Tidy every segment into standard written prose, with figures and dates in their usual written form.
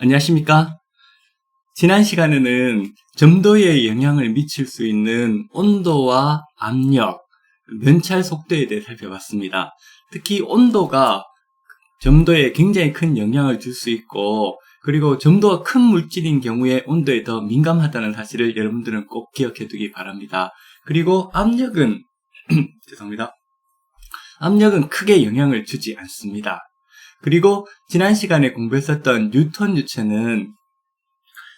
안녕하십니까? 지난 시간에는 점도에 영향을 미칠 수 있는 온도와 압력, 면찰 속도에 대해 살펴봤습니다. 특히 온도가 점도에 굉장히 큰 영향을 줄 수 있고, 그리고 점도가 큰 물질인 경우에 온도에 더 민감하다는 사실을 여러분들은 꼭 기억해 두기 바랍니다. 그리고 압력은 죄송합니다. 압력은 크게 영향을 주지 않습니다. 그리고 지난 시간에 공부했었던 뉴턴 유체는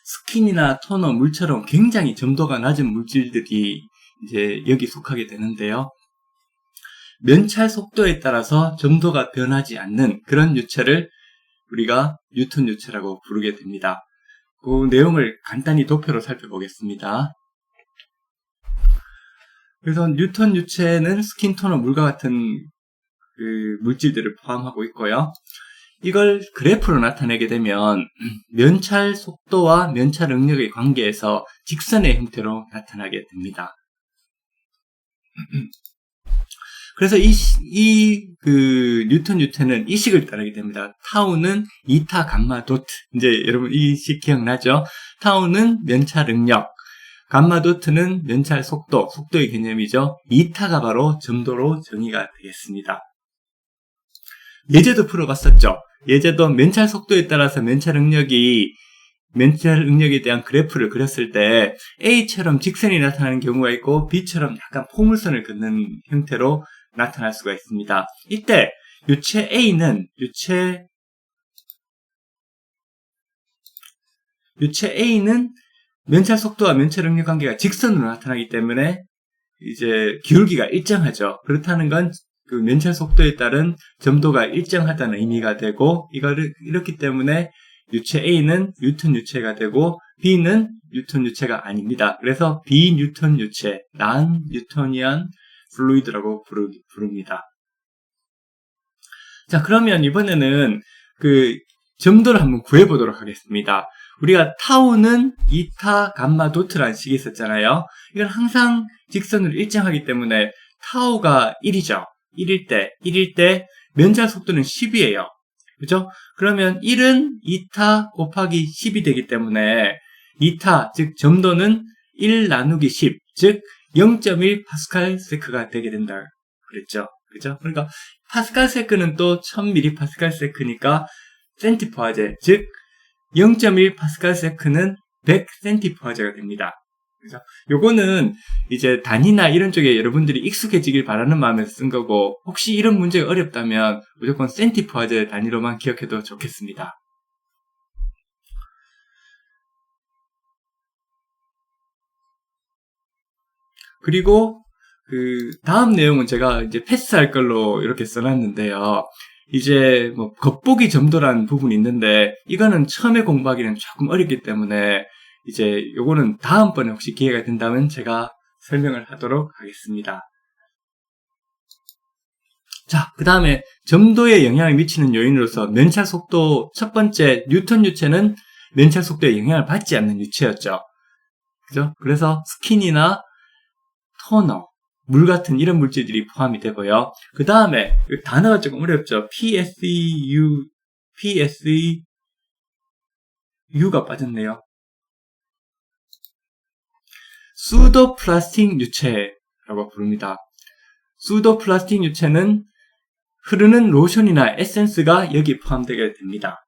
스킨이나 토너, 물처럼 굉장히 점도가 낮은 물질들이 이제 여기 속하게 되는데요. 면찰 속도에 따라서 점도가 변하지 않는 그런 유체를 우리가 뉴턴 유체라고 부르게 됩니다. 그 내용을 간단히 도표로 살펴보겠습니다. 그래서 뉴턴 유체는 스킨, 토너, 물과 같은 물질들을 포함하고 있고요. 이걸 그래프로 나타내게 되면 면찰 속도와 면찰 응력의 관계에서 직선의 형태로 나타나게 됩니다. 그래서 뉴턴 유체는 이 식을 따르게 됩니다. 타우는 이타 감마 도트. 이제 여러분 이 식 기억나죠? 타우는 면찰 응력, 감마 도트는 면찰 속도, 속도의 개념이죠. 이타가 바로 점도로 정의가 되겠습니다. 예제도 풀어봤었죠. 예제도 면찰 속도에 따라서 면찰 응력에 대한 그래프를 그렸을 때 A처럼 직선이 나타나는 경우가 있고 B처럼 약간 포물선을 긋는 형태로 나타날 수가 있습니다. 이때 유체 A는 면찰 속도와 면찰 응력 관계가 직선으로 나타나기 때문에 이제 기울기가 일정하죠. 그렇다는 건 그 면찰 속도에 따른 점도가 일정하다는 의미가 되고, 이렇기 때문에 유체 A는 뉴턴 유체가 되고 B는 뉴턴 유체가 아닙니다. 그래서 비뉴턴 유체, non-Newtonian fluid라고 부릅니다. 자, 그러면 이번에는 그 점도를 한번 구해보도록 하겠습니다. 우리가 타우는 이타 감마 도트라는 식이 있었잖아요. 이건 항상 직선으로 일정하기 때문에 타우가 1이죠. 1일 때 면찰 속도는 10이에요. 그죠? 그러면 1은 이타 곱하기 10이 되기 때문에 이타, 즉 점도는 1 나누기 10, 즉 0.1 파스칼 세크가 되게 된다 그랬죠. 그죠? 그러니까 파스칼 세크는 또 1000 파스칼 세크니까 센티포아제, 즉 0.1 파스칼 세크는 100 센티포아제가 됩니다. 그래서 요거는 이제 단위나 이런 쪽에 여러분들이 익숙해지길 바라는 마음에서 쓴 거고, 혹시 이런 문제가 어렵다면 무조건 센티포아제 단위로만 기억해도 좋겠습니다. 그리고 그 다음 내용은 제가 이제 패스할 걸로 이렇게 써놨는데요. 이제 뭐 겉보기 점도라는 부분이 있는데 이거는 처음에 공부하기는 조금 어렵기 때문에 이제 요거는 다음번에 혹시 기회가 된다면 제가 설명을 하도록 하겠습니다. 자, 그 다음에 점도에 영향을 미치는 요인으로서 면찰 속도, 첫 번째 뉴턴 유체는 면찰 속도에 영향을 받지 않는 유체였죠. 그죠? 그래서 스킨이나 토너, 물 같은 이런 물질들이 포함이 되고요. 그 다음에 단어가 조금 어렵죠. PSEU가 빠졌네요. 수도 플라스틱 유체라고 부릅니다. 수도 플라스틱 유체는 흐르는 로션이나 에센스가 여기 포함되게 됩니다.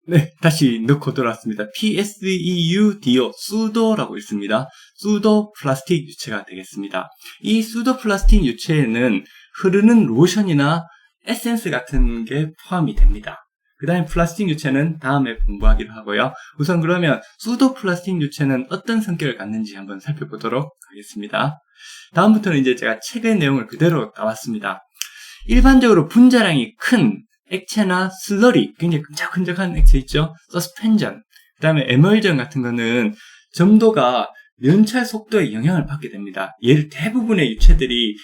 네, 다시 넣고 돌아왔습니다. PSEUDO, 수도라고 있습니다. 수도 플라스틱 유체가 되겠습니다. 이 수도 플라스틱 유체에는 흐르는 로션이나 에센스 같은 게 포함이 됩니다. 그 다음에 플라스틱 유체는 다음에 공부하기로 하고요. 우선 그러면 수도 플라스틱 유체는 어떤 성격을 갖는지 한번 살펴보도록 하겠습니다. 다음부터는 이제 제가 책의 내용을 그대로 따왔습니다. 일반적으로 분자량이 큰 액체나 슬러리, 굉장히 끈적끈적한 액체 있죠? 서스펜전, 그 다음에 에멀전 같은 거는 점도가 면찰 속도에 영향을 받게 됩니다. 대부분의 유체들이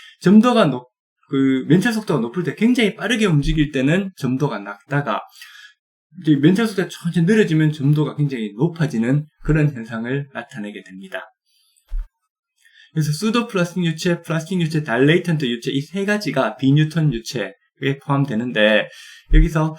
면찰 속도가 높을 때 굉장히 빠르게 움직일 때는 점도가 낮다가 이제 면찰 속도가 천천히 느려지면 점도가 굉장히 높아지는 그런 현상을 나타내게 됩니다. 그래서 수도 플라스틱 유체, 플라스틱 유체, 다일레이턴트 유체 이 세 가지가 비뉴턴 유체, 포함되는데, 여기서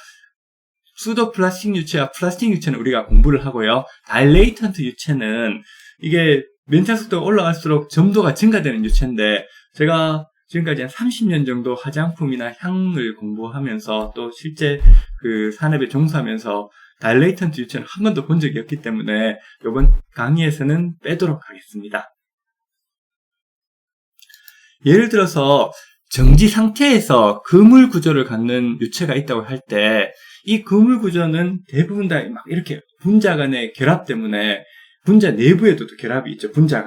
수도 플라스틱 유체와 플라스틱 유체는 우리가 공부를 하고요. 다일레이턴트 유체는 이게 면찰 속도가 올라갈수록 점도가 증가되는 유체인데, 제가 지금까지 한 30년 정도 화장품이나 향을 공부하면서 또 실제 그 산업에 종사하면서 다일레이턴트 유체는 한 번도 본 적이 없기 때문에 이번 강의에서는 빼도록 하겠습니다. 예를 들어서 정지 상태에서 그물 구조를 갖는 유체가 있다고 할 때 이 그물 구조는 대부분 다 막 이렇게 분자 간의 결합 때문에 분자 내부에도 결합이 있죠. 분자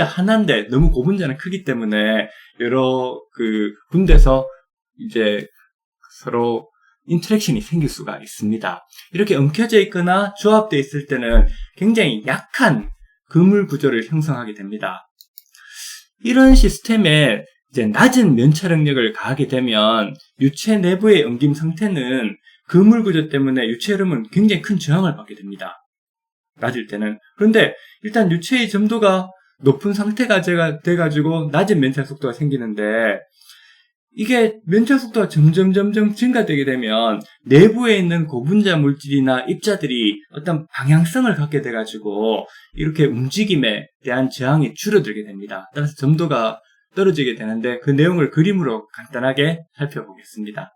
하나인데 너무 고분자는 크기 때문에 여러 그 군데서 이제 서로 인터랙션이 생길 수가 있습니다. 이렇게 엉켜져 있거나 조합되어 있을 때는 굉장히 약한 그물 구조를 형성하게 됩니다. 이런 시스템에 이제 낮은 면찰력을 가하게 되면 유체 내부의 엉김 상태는 그물 구조 때문에 유체 흐름은 굉장히 큰 저항을 받게 됩니다. 낮을 때는. 그런데 일단 유체의 점도가 높은 상태가 돼가지고 낮은 면찰 속도가 생기는데, 이게 면찰 속도가 점점 증가되게 되면 내부에 있는 고분자 물질이나 입자들이 어떤 방향성을 갖게 돼가지고 이렇게 움직임에 대한 저항이 줄어들게 됩니다. 따라서 점도가 떨어지게 되는데, 그 내용을 그림으로 간단하게 살펴보겠습니다.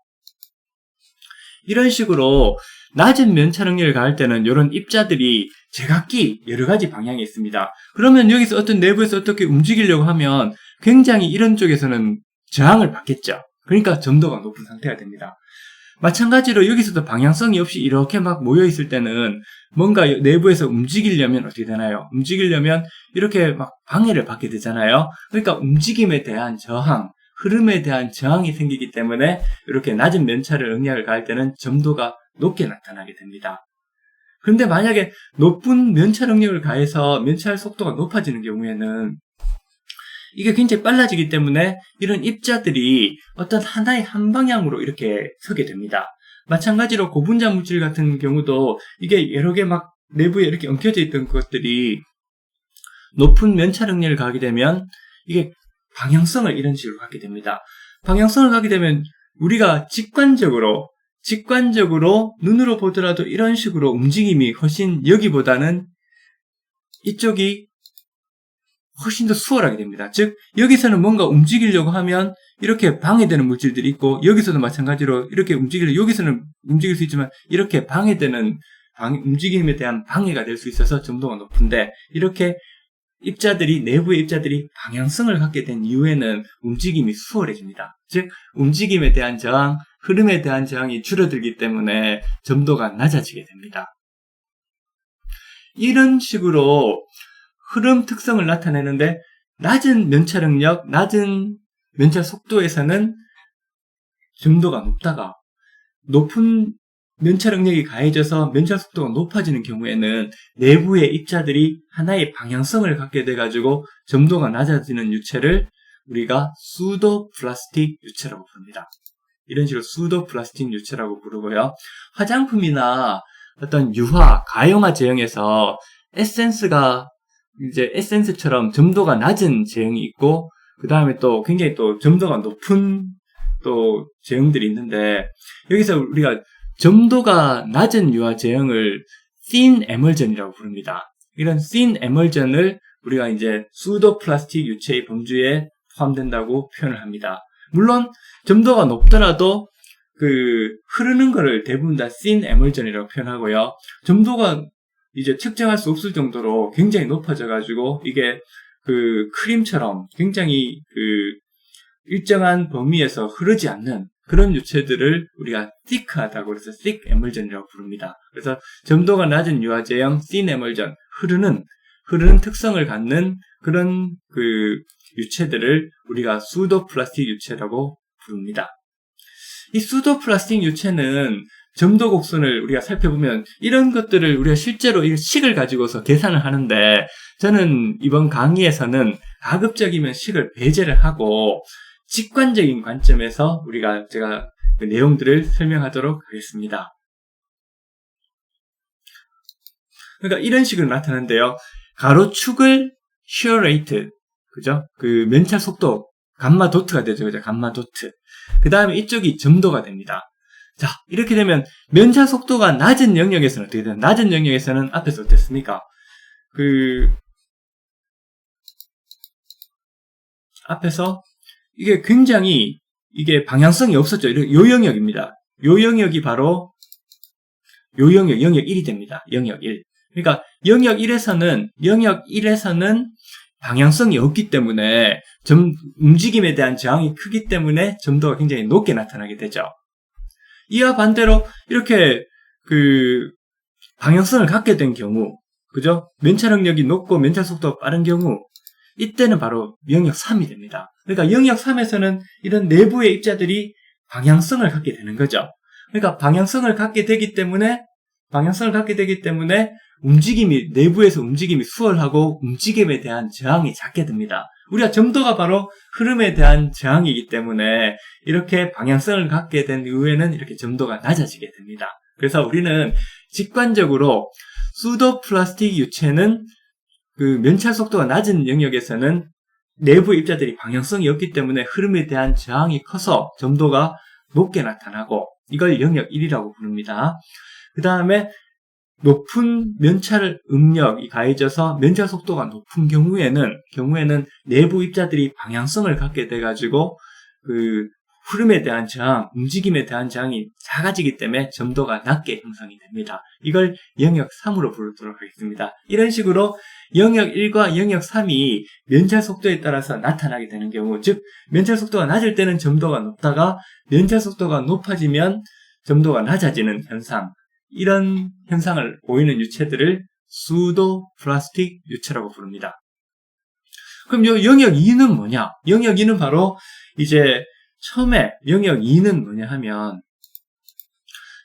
이런 식으로 낮은 면찰 능력을 가할 때는 이런 입자들이 제각기 여러 가지 방향이 있습니다. 그러면 여기서 어떤 내부에서 어떻게 움직이려고 하면 굉장히 이런 쪽에서는 저항을 받겠죠. 그러니까 점도가 높은 상태가 됩니다. 마찬가지로 여기서도 방향성이 없이 이렇게 막 모여있을 때는 뭔가 내부에서 움직이려면 어떻게 되나요? 움직이려면 이렇게 막 방해를 받게 되잖아요. 그러니까 움직임에 대한 저항, 흐름에 대한 저항이 생기기 때문에 이렇게 낮은 면찰을 응약을 가할 때는 점도가 높게 나타나게 됩니다. 그런데 만약에 높은 면찰 응력을 가해서 면찰 속도가 높아지는 경우에는 이게 굉장히 빨라지기 때문에 이런 입자들이 어떤 하나의 한 방향으로 이렇게 서게 됩니다. 마찬가지로 고분자 물질 같은 경우도 이게 여러 개 막 내부에 이렇게 엉켜져 있던 것들이 높은 면찰 응력을 가게 되면 이게 방향성을 이런 식으로 갖게 됩니다. 방향성을 갖게 되면 우리가 직관적으로 눈으로 보더라도 이런 식으로 움직임이 훨씬 여기보다는 이쪽이 훨씬 더 수월하게 됩니다. 즉 여기서는 뭔가 움직이려고 하면 이렇게 방해되는 물질들이 있고, 여기서도 마찬가지로 이렇게 여기서는 움직일 수 있지만 이렇게 방해되는 움직임에 대한 방해가 될 수 있어서 점도가 높은데, 이렇게 내부의 입자들이 방향성을 갖게 된 이후에는 움직임이 수월해집니다. 즉 움직임에 대한 저항, 흐름에 대한 저항이 줄어들기 때문에 점도가 낮아지게 됩니다. 이런 식으로 흐름 특성을 나타내는데, 낮은 면찰 응력, 낮은 면찰 속도에서는 점도가 높다가 높은 면찰 응력이 가해져서 면찰 속도가 높아지는 경우에는 내부의 입자들이 하나의 방향성을 갖게 돼가지고 점도가 낮아지는 유체를 우리가 수도 플라스틱 유체라고 부릅니다. 이런 식으로 수도 플라스틱 유체라고 부르고요. 화장품이나 어떤 유화, 가용화 제형에서 에센스처럼 점도가 낮은 제형이 있고, 그 다음에 또 굉장히 또 점도가 높은 또 제형들이 있는데, 여기서 우리가 점도가 낮은 유화 제형을 thin emulsion이라고 부릅니다. 이런 thin emulsion을 우리가 이제 수도 플라스틱 유체의 범주에 포함된다고 표현을 합니다. 물론 점도가 높더라도 그 흐르는 거를 대부분 다 thin emulsion이라고 표현하고요. 점도가 이제 측정할 수 없을 정도로 굉장히 높아져가지고 이게 그 크림처럼 굉장히 그 일정한 범위에서 흐르지 않는 그런 유체들을 우리가 thick하다고 해서 thick emulsion이라고 부릅니다. 그래서 점도가 낮은 유화 제형 thin emulsion, 흐르는 특성을 갖는 그런 그 유체들을 우리가 수도 플라스틱 유체라고 부릅니다. 이 수도 플라스틱 유체는 점도 곡선을 우리가 살펴보면 이런 것들을 우리가 실제로 이 식을 가지고서 계산을 하는데, 저는 이번 강의에서는 가급적이면 식을 배제를 하고 직관적인 관점에서 제가 그 내용들을 설명하도록 하겠습니다. 그러니까 이런 식으로 나타나는데요. 가로축을 shear rate, 그죠? 그 면찰 속도, 감마 도트가 되죠. 그죠? 감마 도트. 그 다음에 이쪽이 점도가 됩니다. 자, 이렇게 되면 면차 속도가 낮은 영역에서는 어떻게 되나? 낮은 영역에서는 앞에서 어땠습니까? 앞에서 이게 굉장히 이게 방향성이 없었죠. 요 영역입니다. 요 영역이 바로 요 영역 1이 됩니다. 영역 1. 그러니까 영역 1에서는 방향성이 없기 때문에 움직임에 대한 저항이 크기 때문에 점도가 굉장히 높게 나타나게 되죠. 이와 반대로 이렇게 방향성을 갖게 된 경우, 그죠? 면차 능력이 높고 면차 속도가 빠른 경우, 이때는 바로 영역 3이 됩니다. 그러니까 영역 3에서는 이런 내부의 입자들이 방향성을 갖게 되는 거죠. 그러니까 방향성을 갖게 되기 때문에 내부에서 움직임이 수월하고 움직임에 대한 저항이 작게 됩니다. 우리가 점도가 바로 흐름에 대한 저항이기 때문에 이렇게 방향성을 갖게 된 이후에는 이렇게 점도가 낮아지게 됩니다. 그래서 우리는 직관적으로 수도 플라스틱 유체는 면찰 속도가 낮은 영역에서는 내부 입자들이 방향성이 없기 때문에 흐름에 대한 저항이 커서 점도가 높게 나타나고 이걸 영역 1이라고 부릅니다. 그 다음에 높은 면찰 응력이 가해져서 면찰 속도가 높은 경우에는 내부 입자들이 방향성을 갖게 돼가지고 흐름에 대한 저항, 움직임에 대한 저항이 작아지기 때문에 점도가 낮게 형성이 됩니다. 이걸 영역 3으로 부르도록 하겠습니다. 이런 식으로 영역 1과 영역 3이 면찰 속도에 따라서 나타나게 되는 경우, 즉 면찰 속도가 낮을 때는 점도가 높다가 면찰 속도가 높아지면 점도가 낮아지는 현상, 이런 현상을 보이는 유체들을 수도 플라스틱 유체라고 부릅니다. 그럼 요 영역 2는 뭐냐? 영역 2는 바로 이제 처음에 영역 2는 뭐냐 하면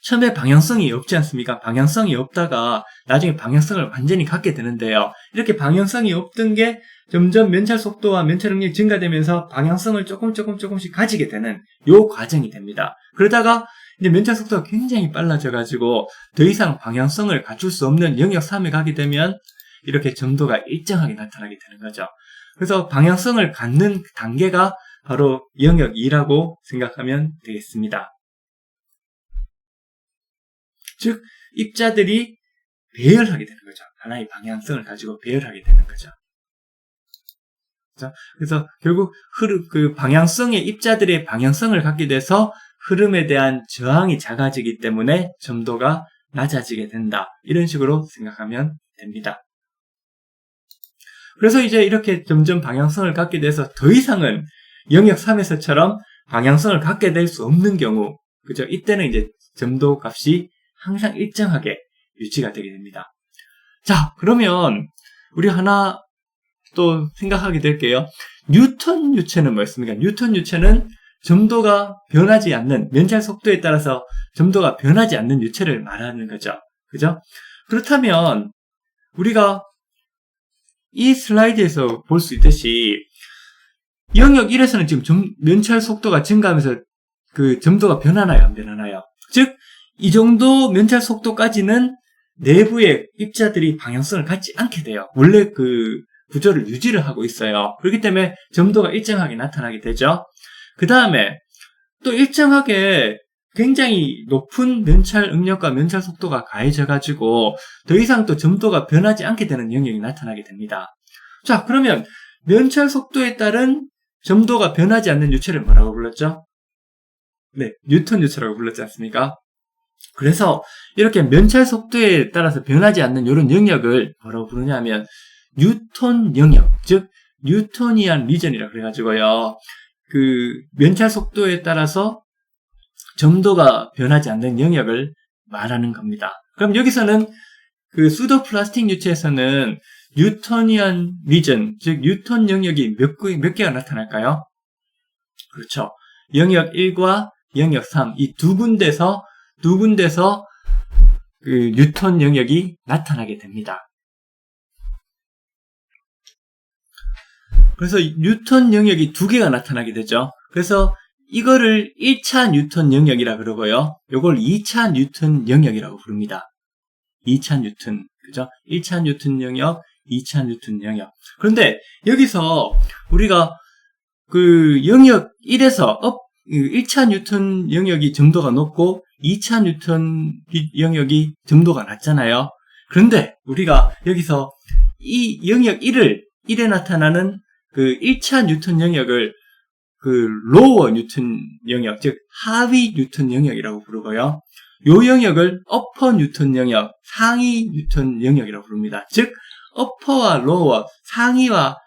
처음에 방향성이 없지 않습니까? 방향성이 없다가 나중에 방향성을 완전히 갖게 되는데요. 이렇게 방향성이 없던 게 점점 면찰 속도와 면찰 능력이 증가되면서 방향성을 조금씩 가지게 되는 요 과정이 됩니다. 그러다가 이제 면찰 속도가 굉장히 빨라져가지고 더 이상 방향성을 갖출 수 없는 영역 3에 가게 되면 이렇게 점도가 일정하게 나타나게 되는 거죠. 그래서 방향성을 갖는 단계가 바로 영역 2라고 생각하면 되겠습니다. 즉 입자들이 배열하게 되는 거죠. 하나의 방향성을 가지고 배열하게 되는 거죠. 그래서 결국 방향성의 입자들의 방향성을 갖게 돼서 흐름에 대한 저항이 작아지기 때문에 점도가 낮아지게 된다. 이런 식으로 생각하면 됩니다. 그래서 이제 이렇게 점점 방향성을 갖게 돼서 더 이상은 영역 3에서처럼 방향성을 갖게 될 수 없는 경우, 그죠? 이때는 이제 점도 값이 항상 일정하게 유지가 되게 됩니다. 자, 그러면 우리 하나 또 생각하게 될게요. 뉴턴 유체는 뭐였습니까? 뉴턴 유체는 점도가 변하지 않는, 면찰 속도에 따라서 점도가 변하지 않는 유체를 말하는 거죠. 그죠? 그렇다면 우리가 이 슬라이드에서 볼 수 있듯이 영역 1에서는 지금 면찰 속도가 증가하면서 점도가 변하나요? 안 변하나요? 즉, 이 정도 면찰 속도까지는 내부의 입자들이 방향성을 갖지 않게 돼요. 원래 구조를 유지를 하고 있어요. 그렇기 때문에 점도가 일정하게 나타나게 되죠. 그 다음에 또 일정하게 굉장히 높은 면찰 응력과 면찰 속도가 가해져가지고 더 이상 또 점도가 변하지 않게 되는 영역이 나타나게 됩니다. 자, 그러면 면찰 속도에 따른 점도가 변하지 않는 유체를 뭐라고 불렀죠? 네, 뉴턴 유체라고 불렀지 않습니까? 그래서 이렇게 면찰 속도에 따라서 변하지 않는 이런 영역을 뭐라고 부르냐 하면 뉴턴 영역, 즉 뉴토니안 리전이라 그래가지고요. 면찰 속도에 따라서 점도가 변하지 않는 영역을 말하는 겁니다. 그럼 여기서는 수도 플라스틱 유체에서는 뉴토니안 리전, 즉 뉴턴 영역이 몇 개가 나타날까요? 그렇죠. 영역 1과 영역 3, 이 두 군데서 뉴턴 영역이 나타나게 됩니다. 그래서 뉴턴 영역이 두 개가 나타나게 되죠. 그래서 이거를 1차 뉴턴 영역이라 그러고요. 요걸 2차 뉴턴 영역이라고 부릅니다. 2차 뉴턴, 그죠? 1차 뉴턴 영역, 2차 뉴턴 영역. 그런데 여기서 우리가 영역 1에서 1차 뉴턴 영역이 점도가 높고 2차 뉴턴 영역이 점도가 낮잖아요. 그런데 우리가 여기서 이 영역 1에 나타나는 그 1차 뉴턴 영역을 그 로어 뉴턴 영역, 즉 하위 뉴턴 영역이라고 부르고요. 요 영역을 어퍼 뉴턴 영역, 상위 뉴턴 영역이라고 부릅니다. 즉 어퍼와 로어, 상위와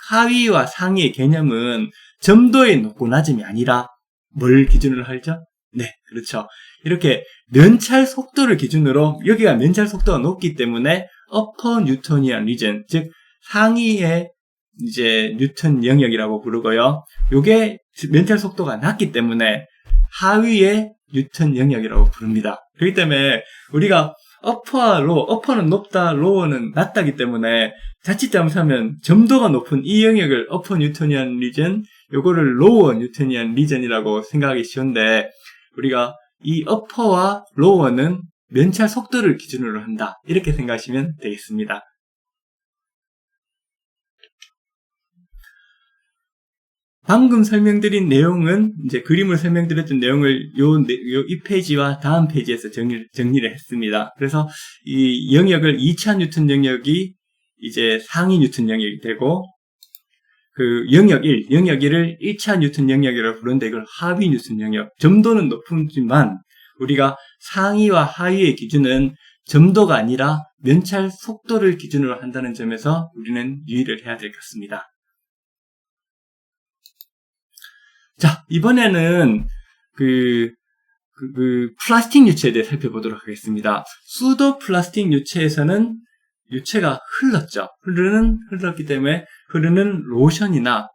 하위와 상위의 개념은 점도의 높고 낮음이 아니라 뭘 기준으로 하죠? 네, 그렇죠. 이렇게 면찰 속도를 기준으로, 여기가 면찰 속도가 높기 때문에 어퍼 뉴턴이안 리전, 즉 상위의 이제 뉴턴 영역이라고 부르고요. 요게 면찰 속도가 낮기 때문에 하위의 뉴턴 영역이라고 부릅니다. 그렇기 때문에 우리가 어퍼와 로어, 어퍼는 높다, 로어는 낮다기 때문에 자칫 잘못하면 점도가 높은 이 영역을 어퍼 뉴턴이안 리전, 요거를 로어 뉴턴이안 리전이라고 생각하기 쉬운데, 우리가 이 어퍼와 로어는 면찰 속도를 기준으로 한다, 이렇게 생각하시면 되겠습니다. 방금 설명드린 내용은, 이제 그림을 설명드렸던 내용을 이 페이지와 다음 페이지에서 정리를 했습니다. 그래서 이 영역을 2차 뉴턴 영역이 이제 상위 뉴턴 영역이 되고, 그 영역 1을 1차 뉴턴 영역이라고 부르는데 이걸 하위 뉴턴 영역. 점도는 높지만 우리가 상위와 하위의 기준은 점도가 아니라 면찰 속도를 기준으로 한다는 점에서 우리는 유의를 해야 될 것 같습니다. 자, 이번에는 플라스틱 유체에 대해 살펴보도록 하겠습니다. 수도 플라스틱 유체에서는 유체가 흘렀죠. 흘렀기 때문에 흐르는 로션이나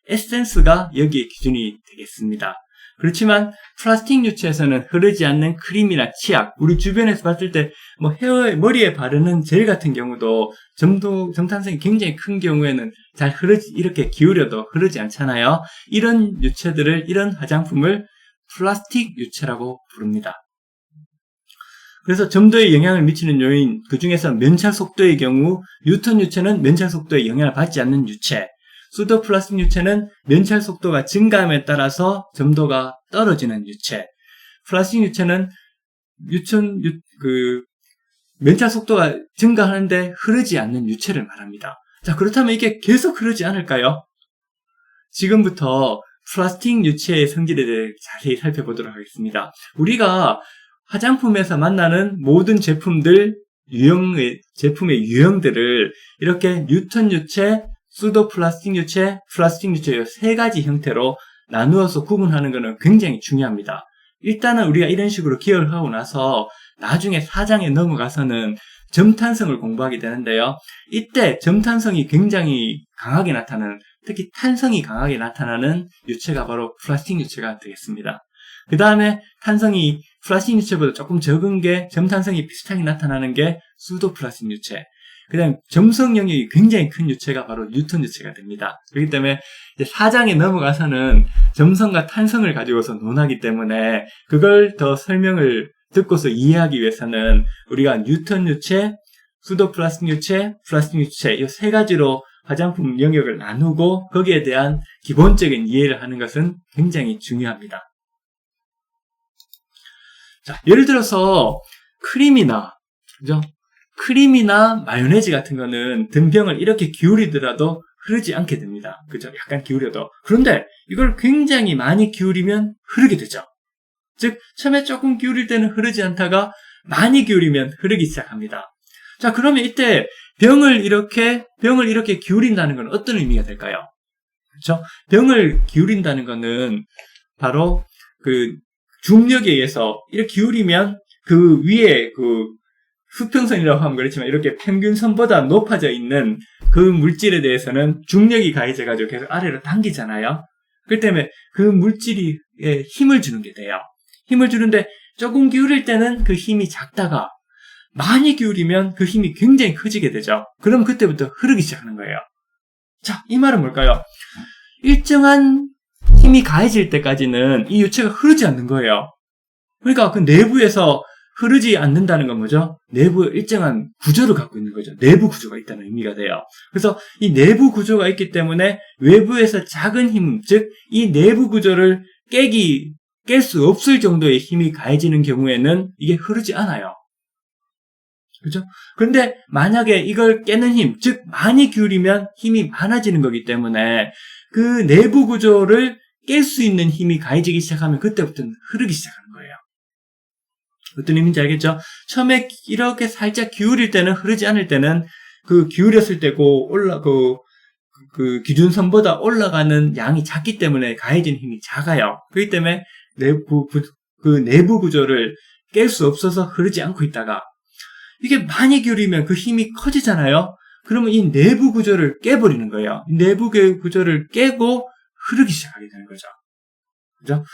에센스가 여기에 기준이 되겠습니다. 그렇지만 플라스틱 유체에서는 흐르지 않는 크림이나 치약, 우리 주변에서 봤을 때 뭐 머리에 바르는 젤 같은 경우도 점탄성이 굉장히 큰 경우에는 잘 이렇게 기울여도 흐르지 않잖아요. 이런 유체들을, 이런 화장품을 플라스틱 유체라고 부릅니다. 그래서 점도에 영향을 미치는 요인, 그 중에서 면찰 속도의 경우 뉴턴 유체는 면찰 속도에 영향을 받지 않는 유체, 수도 플라스틱 유체는 면찰 속도가 증가함에 따라서 점도가 떨어지는 유체, 플라스틱 유체는 면찰 속도가 증가하는데 흐르지 않는 유체를 말합니다. 자, 그렇다면 이게 계속 흐르지 않을까요? 지금부터 플라스틱 유체의 성질에 대해 자세히 살펴보도록 하겠습니다. 우리가 화장품에서 만나는 모든 제품의 유형들을 이렇게 뉴턴 유체, 수도 플라스틱 유체, 플라스틱 유체 이 세 가지 형태로 나누어서 구분하는 것은 굉장히 중요합니다. 일단은 우리가 이런 식으로 기억을 하고 나서 나중에 4장에 넘어가서는 점탄성을 공부하게 되는데요. 이때 점탄성이 굉장히 강하게 나타나는, 특히 탄성이 강하게 나타나는 유체가 바로 플라스틱 유체가 되겠습니다. 그 다음에 탄성이 플라스틱 유체보다 조금 적은 게, 점탄성이 비슷하게 나타나는 게 수도 플라스틱 유체. 그 다음 점성 영역이 굉장히 큰 유체가 바로 뉴턴 유체가 됩니다. 그렇기 때문에 이제 4장에 넘어가서는 점성과 탄성을 가지고서 논하기 때문에 그걸 더 설명을 듣고서 이해하기 위해서는 우리가 뉴턴 유체, 수도 플라스틱 유체, 플라스틱 유체 이 세 가지로 화장품 영역을 나누고 거기에 대한 기본적인 이해를 하는 것은 굉장히 중요합니다. 자, 예를 들어서 크림이나 마요네즈 같은 거는 등병을 이렇게 기울이더라도 흐르지 않게 됩니다. 그죠? 약간 기울여도. 그런데 이걸 굉장히 많이 기울이면 흐르게 되죠. 즉, 처음에 조금 기울일 때는 흐르지 않다가 많이 기울이면 흐르기 시작합니다. 자, 그러면 이때 병을 이렇게 기울인다는 건 어떤 의미가 될까요? 그렇죠? 병을 기울인다는 거는 바로 그 중력에 의해서 이렇게 기울이면 그 위에 수평선이라고 하면 그렇지만 이렇게 평균선보다 높아져 있는 그 물질에 대해서는 중력이 가해져가지고 계속 아래로 당기잖아요. 그렇기 때문에 그 물질이 힘을 주는 게 돼요. 힘을 주는데 조금 기울일 때는 그 힘이 작다가 많이 기울이면 그 힘이 굉장히 커지게 되죠. 그럼 그때부터 흐르기 시작하는 거예요. 자, 이 말은 뭘까요? 일정한 힘이 가해질 때까지는 이 유체가 흐르지 않는 거예요. 그러니까 그 내부에서 흐르지 않는다는 건 뭐죠? 내부에 일정한 구조를 갖고 있는 거죠. 내부 구조가 있다는 의미가 돼요. 그래서 이 내부 구조가 있기 때문에 외부에서 작은 힘, 즉 이 내부 구조를 깰 수 없을 정도의 힘이 가해지는 경우에는 이게 흐르지 않아요. 그죠? 그런데 만약에 이걸 깨는 힘, 즉 많이 기울이면 힘이 많아지는 거기 때문에 그 내부 구조를 깰 수 있는 힘이 가해지기 시작하면 그때부터는 흐르기 시작하는 거예요. 어떤 의미인지 알겠죠? 처음에 이렇게 살짝 기울일 때는 흐르지 않을 때는 그 기울였을 때 그 기준선보다 올라가는 양이 작기 때문에 가해진 힘이 작아요. 그렇기 때문에 그 내부 구조를 깰 수 없어서 흐르지 않고 있다가 이게 많이 기울이면 그 힘이 커지잖아요. 그러면 이 내부 구조를 깨버리는 거예요. 내부 구조를 깨고 흐르기 시작하게 되는 거죠. 그죠?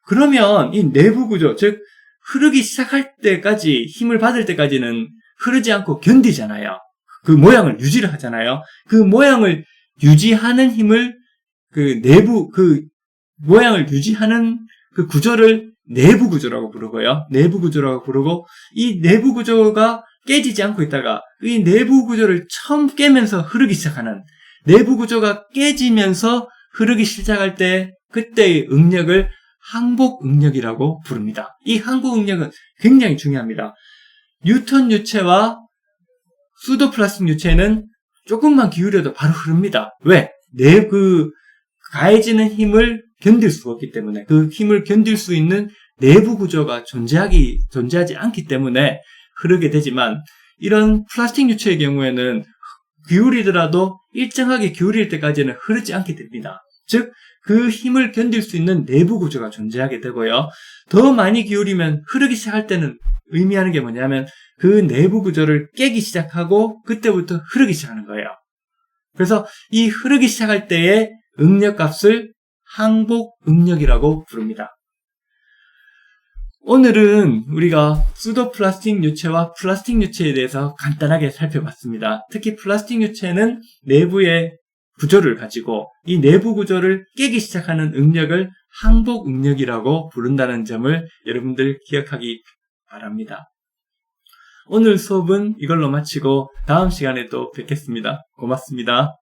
그러면 이 내부 구조, 즉 흐르기 시작할 때까지 힘을 받을 때까지는 흐르지 않고 견디잖아요. 그 모양을 유지를 하잖아요. 그 모양을 유지하는 힘을 모양을 유지하는 그 구조를 내부 구조라고 부르고요. 내부 구조라고 부르고 이 내부 구조가 깨지지 않고 있다가 이 내부 구조를 처음 깨면서 흐르기 시작하는 내부 구조가 깨지면서 흐르기 시작할 때 그때의 응력을 항복 응력이라고 부릅니다. 이 항복 응력은 굉장히 중요합니다. 뉴턴 유체와 수도플라스틱 유체는 조금만 기울여도 바로 흐릅니다. 왜? 가해지는 힘을 견딜 수가 없기 때문에 그 힘을 견딜 수 있는 내부 구조가 존재하지 않기 때문에 흐르게 되지만 이런 플라스틱 유체의 경우에는 기울이더라도 일정하게 기울일 때까지는 흐르지 않게 됩니다. 즉, 그 힘을 견딜 수 있는 내부 구조가 존재하게 되고요. 더 많이 기울이면 흐르기 시작할 때는 의미하는 게 뭐냐면 그 내부 구조를 깨기 시작하고 그때부터 흐르기 시작하는 거예요. 그래서 이 흐르기 시작할 때의 응력값을 항복 응력이라고 부릅니다. 오늘은 우리가 수도 플라스틱 유체와 플라스틱 유체에 대해서 간단하게 살펴봤습니다. 특히 플라스틱 유체는 내부의 구조를 가지고 이 내부 구조를 깨기 시작하는 응력을 항복 응력이라고 부른다는 점을 여러분들 기억하기 바랍니다. 오늘 수업은 이걸로 마치고 다음 시간에 또 뵙겠습니다. 고맙습니다.